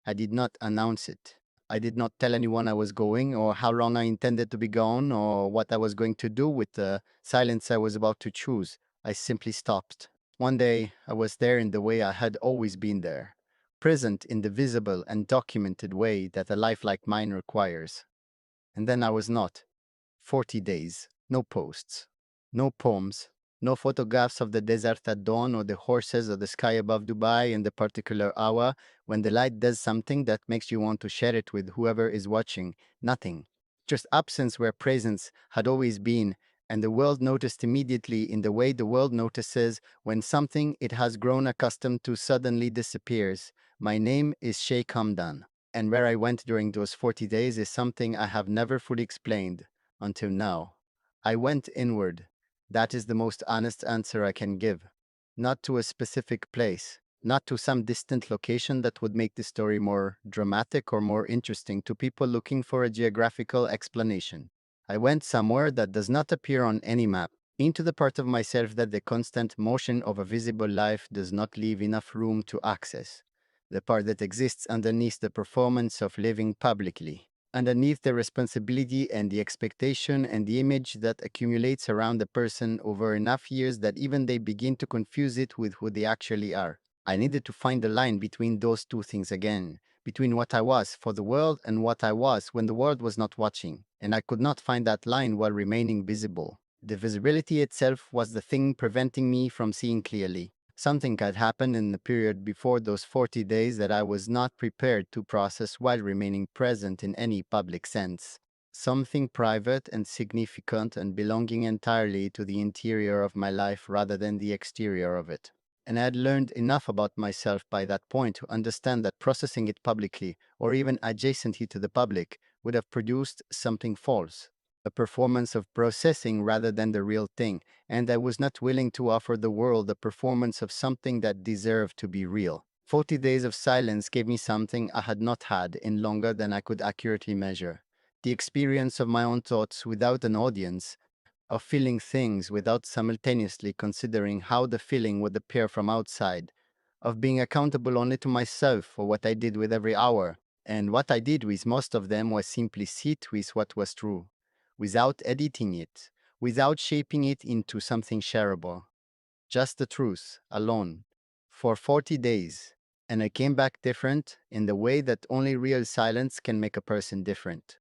I did not announce it. I did not tell anyone I was going, or how long I intended to be gone, or what I was going to do with the silence I was about to choose. I simply stopped. One day, I was there in the way I had always been there, present in the visible and documented way that a life like mine requires. And then I was not. 40 days, no posts, no poems, no photographs of the desert at dawn or the horses or the sky above Dubai in the particular hour when the light does something that makes you want to share it with whoever is watching. Nothing. Just absence where presence had always been, and the world noticed immediately in the way the world notices when something it has grown accustomed to suddenly disappears. My name is Sheikh Hamdan, and where I went during those 40 days is something I have never fully explained until now. I went inward. That is the most honest answer I can give. Not to a specific place, not to some distant location that would make the story more dramatic or more interesting to people looking for a geographical explanation. I went somewhere that does not appear on any map, into the part of myself that the constant motion of a visible life does not leave enough room to access, the part that exists underneath the performance of living publicly, underneath the responsibility and the expectation and the image that accumulates around a person over enough years that even they begin to confuse it with who they actually are. I needed to find the line between those two things again, between what I was for the world and what I was when the world was not watching, and I could not find that line while remaining visible. The visibility itself was the thing preventing me from seeing clearly. Something had happened in the period before those 40 days that I was not prepared to process while remaining present in any public sense. Something private and significant and belonging entirely to the interior of my life rather than the exterior of it. And I had learned enough about myself by that point to understand that processing it publicly, or even adjacently to the public, would have produced something false, a performance of processing rather than the real thing, and I was not willing to offer the world a performance of something that deserved to be real. 40 days of silence gave me something I had not had in longer than I could accurately measure. The experience of my own thoughts without an audience, of feeling things without simultaneously considering how the feeling would appear from outside, of being accountable only to myself for what I did with every hour. And what I did with most of them was simply sit with what was true, without editing it, without shaping it into something shareable. Just the truth, alone, for 40 days. And I came back different in the way that only real silence can make a person different.